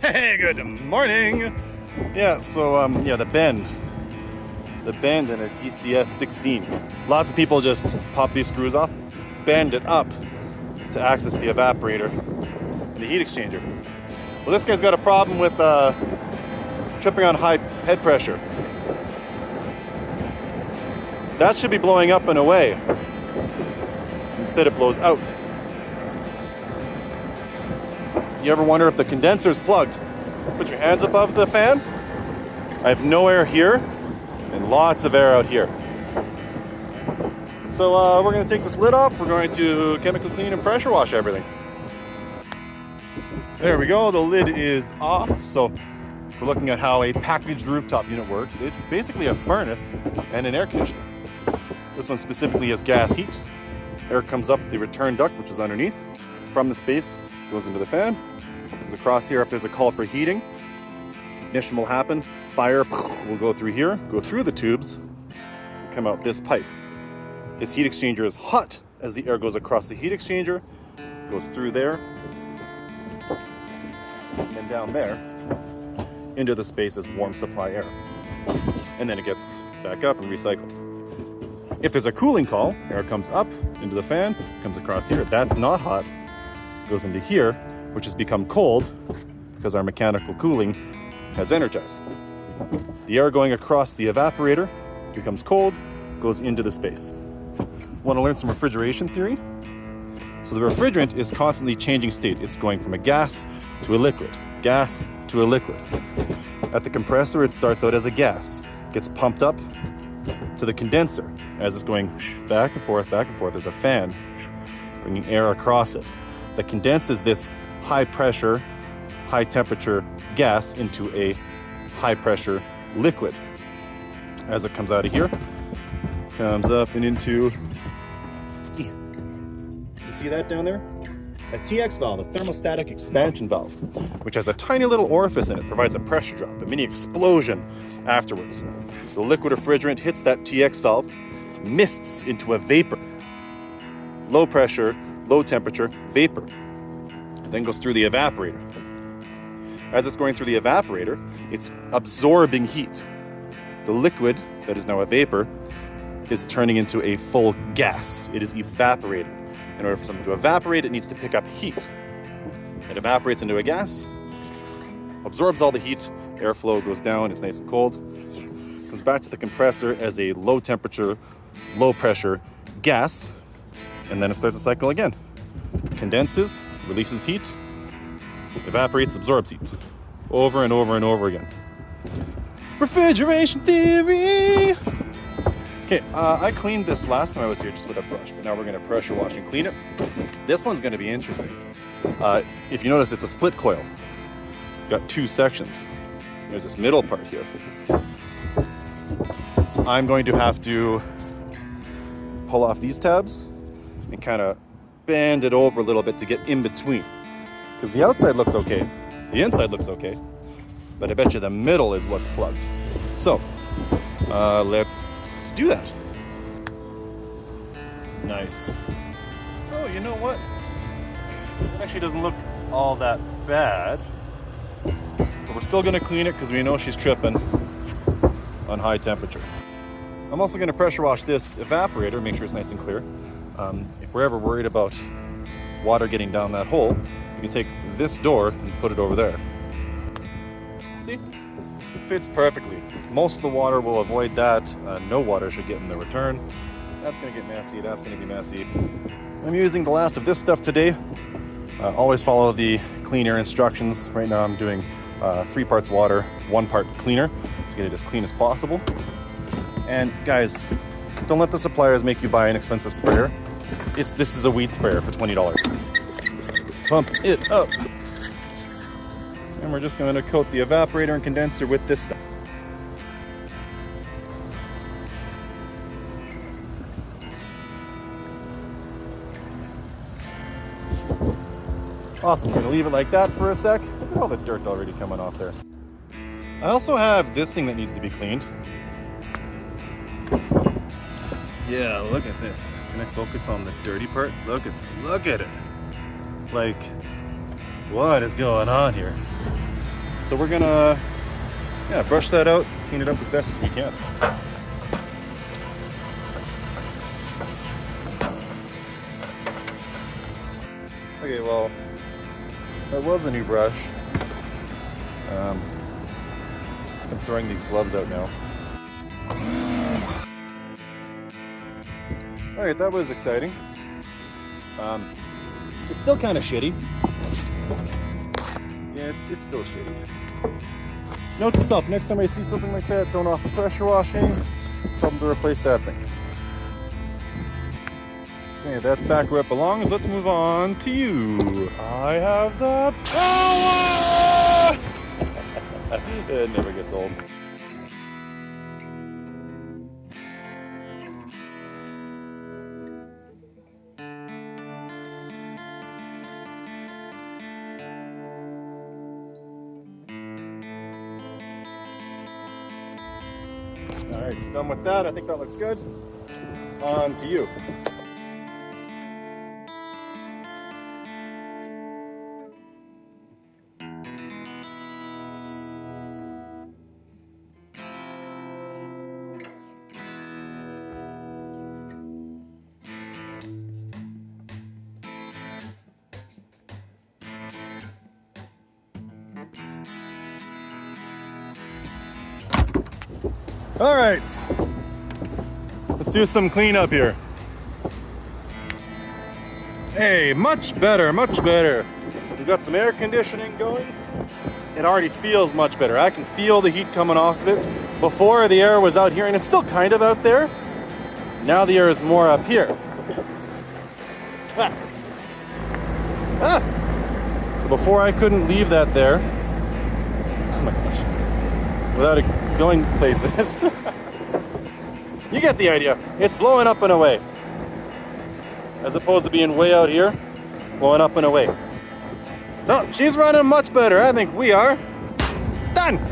Hey, good morning. Yeah, so the bend in an ECS 16. Lots of people just pop these screws off, bend it up to access the evaporator and the heat exchanger. Well, this guy's got a problem with tripping on high head pressure. That should be blowing up and away. Instead, it blows out. You ever wonder if the condenser's plugged? Put your hands above the fan. I have no air here and lots of air out here. So we're going to take this lid off. We're going to chemical clean and pressure wash everything. There we go. The lid is off. So we're looking at how a packaged rooftop unit works. It's basically a furnace and an air conditioner. This one specifically has gas heat. Air comes up the return duct, which is underneath. From the space, goes into the fan. Comes across here if there's a call for heating. Ignition will happen. Fire will go through here, go through the tubes, come out this pipe. This heat exchanger is hot as the air goes across the heat exchanger, goes through there, and down there, into the space as warm supply air. And then it gets back up and recycled. If there's a cooling call, air comes up into the fan, comes across here. That's not hot, goes into here, which has become cold because our mechanical cooling has energized. The air going across the evaporator becomes cold, goes into the space. Want to learn some refrigeration theory? So the refrigerant is constantly changing state. It's going from a gas to a liquid, gas to a liquid. At the compressor, it starts out as a gas, gets pumped up to the condenser. As it's going back and forth, there's a fan bringing air across it that condenses this high pressure, high temperature gas into a high pressure liquid. As it comes out of here, comes up and into, you see that down there? A TX valve, a thermostatic expansion valve, which has a tiny little orifice in it, provides a pressure drop, a mini explosion afterwards. So the liquid refrigerant hits that TX valve, mists into a vapor, low pressure, low temperature vapor, and then goes through the evaporator. As it's going through the evaporator, it's absorbing heat. The liquid that is now a vapor is turning into a full gas. It is evaporating. In order for something to evaporate, it needs to pick up heat. It evaporates into a gas, absorbs all the heat, airflow goes down, it's nice and cold, comes back to the compressor as a low temperature, low pressure gas, and then it starts the cycle again. Condenses, releases heat, evaporates, absorbs heat. Over and over and over again. Refrigeration theory! Okay, I cleaned this last time I was here just with a brush, but now we're going to pressure wash and clean it. This one's going to be interesting. If you notice, it's a split coil. It's got two sections. There's this middle part here. So I'm going to have to pull off these tabs and kind of bend it over a little bit to get in between. Because the outside looks okay, the inside looks okay, but I bet you the middle is what's plugged. So, let's do that. Nice. Oh, you know what? It actually doesn't look all that bad. But we're still gonna clean it because we know she's tripping on high temperature. I'm also gonna pressure wash this evaporator, make sure it's nice and clear. If we're ever worried about water getting down that hole, you can take this door and put it over there. See? Fits perfectly. Most of the water will avoid that. No water should get in the return. That's gonna get messy, that's gonna be messy. I'm using the last of this stuff today. Always follow the clean air instructions. Right now I'm doing 3 parts water, 1 part cleaner to get it as clean as possible. And guys, don't let the suppliers make you buy an expensive sprayer. This is a weed sprayer for $20. Pump it up. And we're just going to coat the evaporator and condenser with this stuff. Awesome, we're gonna leave it like that for a sec. Look at all the dirt already coming off there. I also have this thing that needs to be cleaned. Yeah, look at this. Can I focus on the dirty part? Look at it. Like, what is going on here? So we're gonna, yeah, brush that out, clean it up as best as we can. Okay, well, that was a new brush. I'm throwing these gloves out now. Alright, that was exciting. It's still kind of shitty. Yeah, it's still shitty. Note to self, next time I see something like that, don't offer pressure washing. Tell them to replace that thing. Okay, that's back where it belongs. Let's move on to you. I have the power! It never gets old. Alright, done with that. I think that looks good. On to you. All right, let's do some cleanup here. Hey, much better, much better. We've got some air conditioning going. It already feels much better. I can feel the heat coming off of it. Before, the air was out here, and it's still kind of out there. Now the air is more up here. Ah. Ah. So before I couldn't leave that there. Oh my gosh. Without it going places. You get the idea. It's blowing up and away. As opposed to being way out here, blowing up and away. So she's running much better. I think we are done.